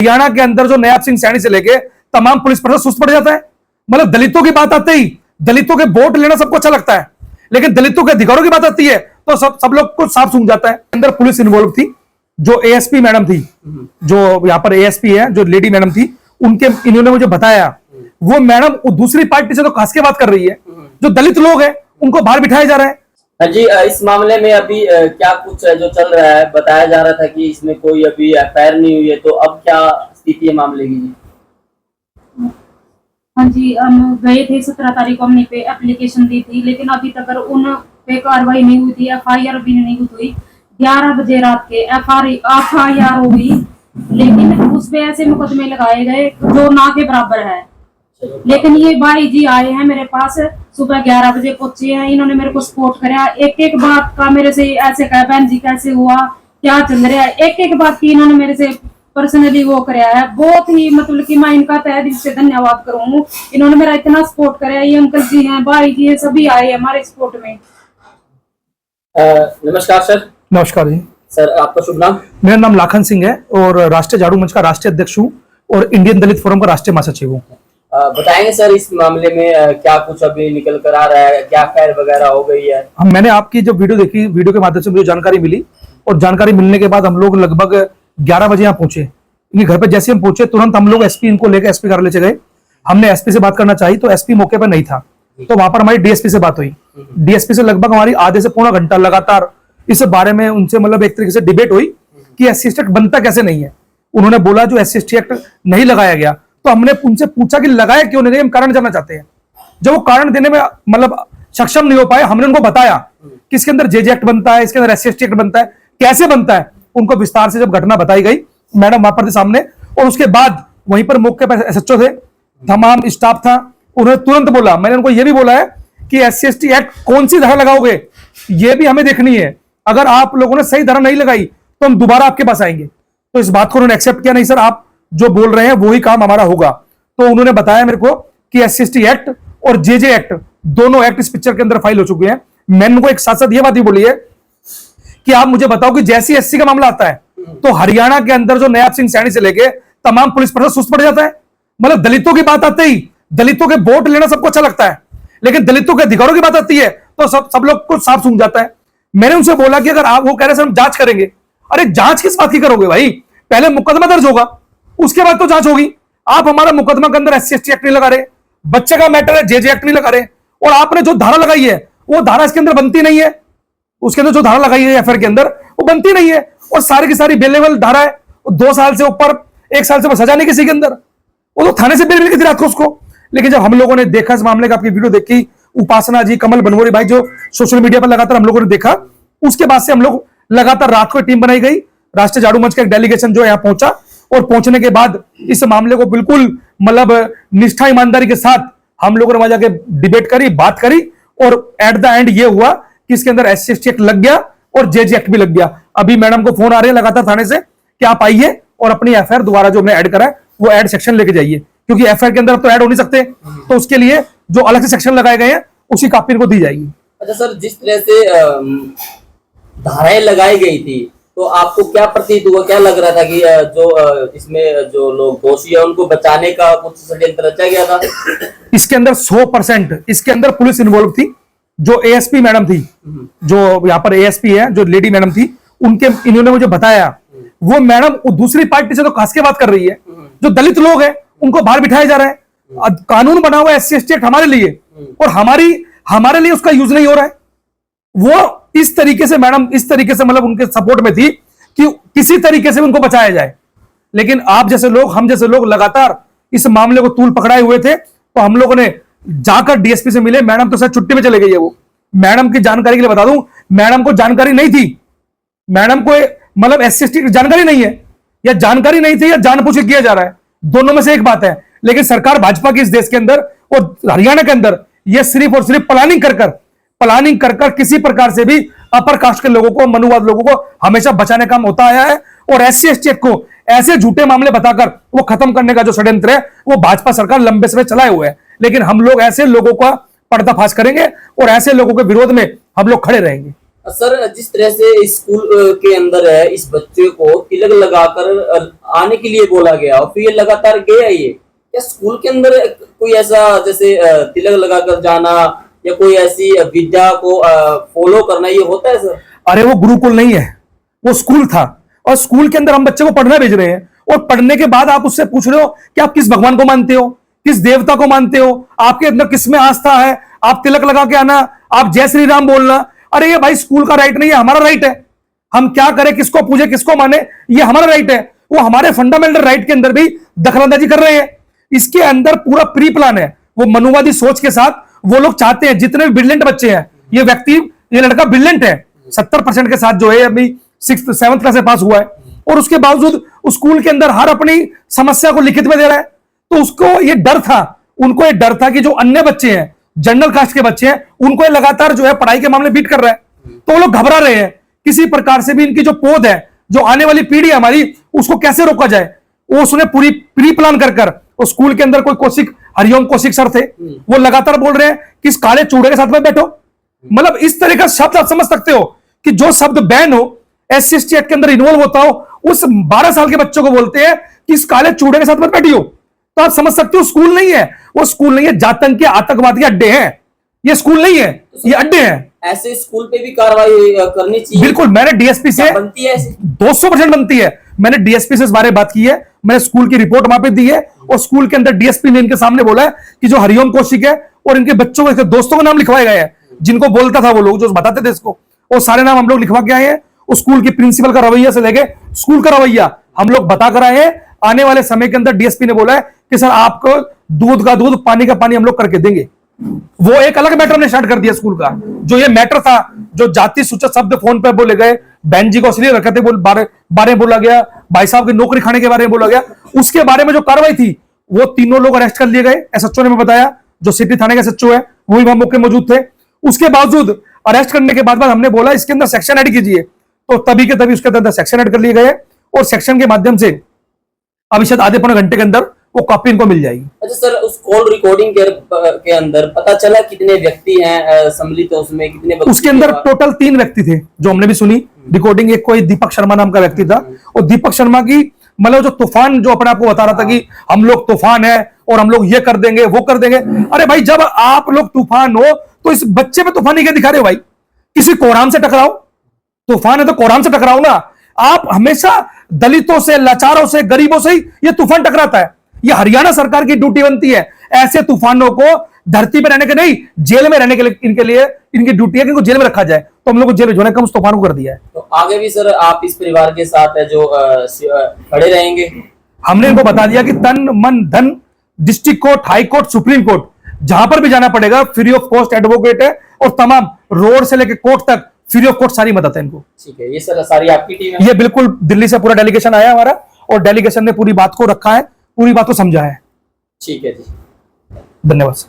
हरियाणा के अंदर जो नयाब सिंह सैनी से लेके तमाम पुलिस प्रशासन सुस्त पड़ जाता है। मतलब दलितों की बात आते ही दलितों के वोट लेना सबको अच्छा लगता है, लेकिन दलितों के अधिकारों की बात आती है तो सब लोग को साफ सूंघ जाता है। अंदर पुलिस इन्वॉल्व थी, जो एएसपी मैडम थी, जो यहाँ पर एएसपी है, जो लेडी मैडम थी, उनके इन्होंने मुझे बताया वो मैडम दूसरी पार्टी से तो खास के बात कर रही है, जो दलित लोग हैं उनको बाहर बिठाया जा रहा है। जी, इस मामले में अभी क्या कुछ जो चल रहा है? बताया जा रहा था कि इसमें कोई अभी एफआईआर नहीं हुई है, तो अब क्या स्थिति है मामले की? हाँ जी, हम गए थे 17 तारीख को, हमने पे एप्लीकेशन दी थी, लेकिन अभी तक उन पे कार्रवाई नहीं हुई थी, एफआईआर भी नहीं हुई। 11 बजे रात के एफआईआर हो गई, लेकिन उस पे ऐसे मुकदमे लगाए गए जो ना के बराबर है। लेकिन ये भाई जी आए हैं मेरे पास, सुबह 11 बजे पहुंचे हैं, इन्होंने मेरे को सपोर्ट कराया, एक एक बात का मेरे से ऐसे कहा, बहन जी कैसे हुआ, क्या चल रहा है, एक एक बात की इन्होंने मेरे से पर्सनली वो कराया है। बहुत ही मतलब कि मैं इनका तहे दिल से धन्यवाद करूँ, इन्होंने मेरा इतना सपोर्ट कराया। ये अंकल जी हैं, भाई जी हैं, सभी आए हमारे सपोर्ट में। नमस्कार सर। नमस्कार जी सर, आपका शुभ नाम? मेरा नाम लाखन सिंह है और राष्ट्रीय झाड़ू मंच का राष्ट्रीय अध्यक्ष हूँ और इंडियन दलित फोरम का राष्ट्रीय महासचिव हूँ। बताएंगे सर इस मामले में क्या कुछ अभी निकल कर आ रहा है, क्या खैर वगैरह हो गई है? मैंने आपकी जो वीडियो देखी, वीडियो के माध्यम से मुझे जानकारी मिली और जानकारी मिलने के बाद हम लोग लगभग 11 बजे यहाँ पहुंचे। इनके घर पे जैसे हम पहुंचे तुरंत हम लोग एसपी इनको लेकर एसपी कार्यालय से गए। हमने एसपी से बात करना चाहिए तो एसपी मौके पर नहीं था, तो वहां पर हमारी डीएसपी से बात हुई। डीएसपी से लगभग हमारी आधे से पौना घंटा लगातार इस बारे में उनसे मतलब एक तरीके से डिबेट हुई कि एससी एसटी एक्ट बनता कैसे नहीं है। उन्होंने बोला जो एससी एसटी एक्ट नहीं लगाया गया, तो हमने उनसे पूछा कि लगाया क्यों नहीं, हम कारण जानना चाहते हैं। जब वो कारण देने में मतलब सक्षम नहीं हो पाए, हमने उनको बताया कि इसके अंदर जेजे एक्ट बनता है, इसके अंदर एससी एसटी एक्ट बनता है, कैसे बनता है। उनको विस्तार से जब घटना बताई गई, मैडम वहां पर थे सामने, और उसके बाद वहीं पर मौके पर एसएचओ थे, तमाम स्टाफ था, उन्होंने तुरंत बोला। मैंने उनको यह भी बोला है कि एससी एसटी एक्ट कौन सी धारा लगाओगे ये भी हमें देखनी है, अगर आप लोगों ने सही धारा नहीं लगाई तो हम दोबारा आपके पास आएंगे। तो इस बात को उन्होंने एक्सेप्ट किया, नहीं सर आप जो बोल रहे हैं वही काम हमारा होगा। तो उन्होंने बताया मेरे को कि एससी एसटी एक्ट और जेजे एक्ट दोनों एक्ट इस पिक्चर के अंदर फाइल हो चुके हैं। मैंने उनको एक साथ साथ ये बात भी बोली है कि आप मुझे बताओ कि जैसी एससी का मामला आता है तो हरियाणा के अंदर जो नयाब सिंह सैनी से लेके तमाम पुलिस प्रशासन सुस्त पड़ जाता है। मतलब दलितों की बात आते ही दलितों के वोट लेना सबको अच्छा लगता है, लेकिन दलितों के अधिकारों की बात आती है तो सब लोग को साफ सूंघ जाता है। मैंने उनसे बोला कि अगर आप वो कह रहे हैं हम जांच करेंगे, अरे जांच किस बात की करोगे भाई, पहले मुकदमा दर्ज होगा उसके बाद तो जांच होगी। आप हमारा मुकदमा के अंदर एससी एसटी एक्ट नहीं लगा रहे, बच्चे का मैटर है जेजे एक्ट नहीं लगा रहे, और आपने जो धारा लगाई है वो धारा इसके अंदर बनती नहीं है। उसके अंदर जो धारा लगाई है एफआईआर के अंदर वो बनती नहीं है, और सारी की सारी बेलेवल धारा है। 2 साल से ऊपर 1 साल से सजा नहीं किसी के अंदर, वो तो थाने से बेल मिल गई थी रात को उसको। लेकिन जब हम लोगों ने देखा इस मामले का, आपकी वीडियो देखी, उपासना जी, कमल बनवोरी भाई जो सोशल मीडिया पर लगातार हम लोगों ने देखा, उसके बाद से हम लोग लगातार रात को टीम बनाई गई। राष्ट्रीय झाड़ू मंच का एक डेलीगेशन जो यहाँ पहुंचा, और पहुंचने के बाद इस मामले को बिल्कुल मतलब निष्ठा ईमानदारी के साथ हम लोगों ने वहां जाके डिबेट करी, बात करी, और एट द एंड ये हुआ कि इसके अंदर एससी एसटी एक्ट लग गया और जेजे एक्ट भी लग गया। अभी मैडम को फोन आ रहे हैं लगातार थाने से कि आप आइए और अपनी एफआईआर दोबारा जो हमने ऐड करा है वो ऐड सेक्शन लेके जाइए, क्योंकि एफआईआर के अंदर अब तो ऐड हो नहीं सकते, तो उसके लिए जो अलग से सेक्शन लगाए गए हैं उसी कॉपी को दी जाएगी। अच्छा सर, जिस तरह से धाराएं लगाई गई थी तो आपको क्या प्रतीत हुआ, क्या लग रहा था कि जो इसमें जो लोग दोषी है उनको बचाने का कुछ षड्यंत्र रचा गया था? इसके अंदर 100% इसके अंदर पुलिस इन्वॉल्व थी। जो एएसपी मैडम थी, जो यहाँ पर एएसपी है, जो लेडी मैडम थी, उनके इन्होंने मुझे बताया वो मैडम दूसरी पार्टी से तो खास के बात कर रही है, जो दलित लोग हैं उनको बाहर बिठाया जा रहा है। कानून बना हुआ है एससी एसटी एक्ट हमारे लिए, और हमारे लिए उसका यूज नहीं हो रहा है। वो इस तरीके से मैडम इस तरीके से मतलब उनके सपोर्ट में थी कि किसी तरीके से उनको बचाया जाए। लेकिन आप जैसे लोग, हम जैसे लोग लगातार इस मामले को तूल पकड़ाए हुए थे, तो हम लोगों ने जाकर डीएसपी से मिले। मैडम तो शायद छुट्टी में चले गई है। वो मैडम की जानकारी के लिए बता दूं, मैडम को जानकारी नहीं थी, मैडम को मतलब एससी एसटी की जानकारी नहीं है, या जानकारी नहीं थी या जानबूझ के किया जा रहा है, दोनों में से एक बात है। लेकिन सरकार भाजपा की इस देश के अंदर और हरियाणा के अंदर यह सिर्फ और सिर्फ प्लानिंग कर किसी प्रकार से भी अपर कास्ट के लोगों को, मनुवाद लोगों को हमेशा बचाने का काम होता आया है। और एससी एसटी एक्ट को ऐसे झूठे मामले बताकर वो खत्म करने का जो षड्यंत्र है वो भाजपा सरकार लंबे समय चलाए हुए है। लेकिन हम लोग ऐसे लोगों का पर्दाफाश करेंगे और ऐसे लोगों के विरोध में हम लोग खड़े रहेंगे। सर जिस तरह से इस स्कूल के अंदर है, इस बच्चे को तिलक लगाकर आने के लिए बोला गया और फिर ये लगातार गया ये, क्या स्कूल के अंदर कोई ऐसा जैसे तिलक लगाकर जाना या कोई ऐसी विद्या को फॉलो करना ये होता है सर? अरे वो गुरुकुल नहीं है, वो स्कूल था, और स्कूल के अंदर हम बच्चे को पढ़ने भेज रहे हैं, और पढ़ने के बाद आप उससे पूछ रहे हो कि आप किस भगवान को मानते हो, किस देवता को मानते हो, आपके अंदर किस में आस्था है, आप तिलक लगा के आना, आप जय श्री राम बोलना। अरे ये भाई स्कूल का राइट नहीं है, हमारा राइट है। हम क्या करें, किसको पूजे, किसको माने, ये हमारा राइट है। वो हमारे फंडामेंटल राइट के अंदर भी दखलंदाजी कर रहे हैं। इसके अंदर पूरा प्री प्लान है, वो मनुवादी सोच के साथ वो लोग चाहते हैं जितने भी ब्रिलियंट बच्चे हैं, ये व्यक्ति, ये लड़का ब्रिलियंट है, 70% के साथ जो है अभी 6th 7th क्लास से पास हुआ है, और उसके बावजूद स्कूल के अंदर हर अपनी समस्या को लिखित में दे रहा है। तो उसको ये डर था, उनको ये डर था कि जो अन्य बच्चे हैं, जनरल कास्ट के बच्चे हैं, उनको ये लगातार जो है पढ़ाई के मामले बीट कर रहा है। तो वो लोग घबरा रहे हैं किसी प्रकार से भी इनकी जो पौध है, जो आने वाली पीढ़ी है हमारी, उसको कैसे रोका जाए। वो उसने पूरी प्री प्लान कर स्कूल के अंदर कोई कौशिक, हरिओम कौशिक सर थे, वो लगातार बोल रहे हैं कि इस काले चूड़े के साथ में बैठो। मतलब इस तरह का शब्द आप समझ सकते हो कि जो शब्द बैन हो, SC/ST एक्ट के अंदर इन्वॉल्व होता हो, उस 12 साल के बच्चों को बोलते हैं कि इस काले चूड़े के साथ मत बैठियो। तो आप समझ सकते हो स्कूल नहीं है, वो स्कूल नहीं है, जातंक के आतंकवाद के अड्डे हैं, ये स्कूल नहीं है, ये अड्डे हैं। ऐसे स्कूल पे भी कार्रवाई करनी चाहिए। बिल्कुल, मैंने DSP से बनती है ऐसी? 200% बनती है। मैंने DSP से इस बारे में बात की है, मैंने स्कूल की रिपोर्ट वहां पे दी है, और स्कूल के अंदर DSP ने इनके सामने बोला है कि जो हरिओम कौशिक है और इनके बच्चों के दोस्तों के नाम लिखवाए गए हैं, जिनको बोलता था वो लोग, जो बताते थे इसको, वो सारे नाम हम लोग लिखवा के आए हैं। उस स्कूल की प्रिंसिपल का रवैया से लेके स्कूल का रवैया हम लोग बता कर आए हैं। आने वाले समय के अंदर DSP ने बोला है कि सर आपको दूध का दूध, पानी का पानी हम लोग करके देंगे। वो एक अलग मैटर ने स्टार्ट कर दिया स्कूल का। जो ये मैटर था, जो जाति सूचक शब्द फोन पे बोले गए, बहन जी को असली रखते बारे में बोला गया, भाई साहब की नौकरी खाने के बारे में बोला गया, उसके बारे में जो कार्रवाई थी, वो तीनों लोग अरेस्ट कर लिए गए। SHO ने मैं बताया, जो सिटी थाने के SHO है वो भी वहां मौके मौजूद थे। उसके बावजूद अरेस्ट करने के बाद हमने बोला इसके अंदर सेक्शन ऐड कीजिए, तो तभी के तभी उसके अंदर सेक्शन ऐड कर लिए गए, और सेक्शन के माध्यम से अभी शायद आधे पौने घंटे के अंदर वो कॉपी इनको मिल जाएगी। अच्छा सर, उस कॉल रिकॉर्डिंग के अंदर पता चला कितने व्यक्ति हैं सम्मिलित, उसमें कितने बच्चे? उसके अंदर टोटल 3 व्यक्ति थे जो हमने भी सुनी रिकॉर्डिंग। एक कोई दीपक शर्मा नाम का व्यक्ति था, और दीपक शर्मा की मतलब जो तूफान, जो अपने आपको बता रहा था कि हम लोग तूफान है और हम लोग ये कर देंगे वो कर देंगे। अरे भाई, जब आप लोग तूफान हो तो इस बच्चे पे तूफानी क्या दिखा रहे हो भाई? किसी कोराम से टकराओ, तूफान है तो कोराम से टकराओ ना। आप हमेशा दलितों से, लाचारों से, गरीबों से ही ये तूफान टकराता है। ये हरियाणा सरकार की ड्यूटी बनती है ऐसे तूफानों को धरती पर रहने के नहीं, जेल में रहने के लिए इनकी ड्यूटी है कि इनको जेल में रखा जाए। तो हम लोग को जेल भेजने का उस तूफान को कर दिया है। तो आगे भी सर आप इस परिवार के साथ है जो खड़े रहेंगे? हमने इनको बता दिया कि तन मन धन, district court, high court, supreme court, जहां पर भी जाना पड़ेगा, फ्री ऑफ कॉस्ट एडवोकेट है, और तमाम रोड से लेकर कोर्ट तक फ्री ऑफ कॉस्ट सारी मदद है इनको। ठीक है, ये सर सारी आपकी टीम है? ये बिल्कुल दिल्ली से पूरा डेलीगेशन आया हमारा, और डेलीगेशन ने पूरी बात को रखा है, पूरी बात को समझा है। ठीक है जी, धन्यवाद।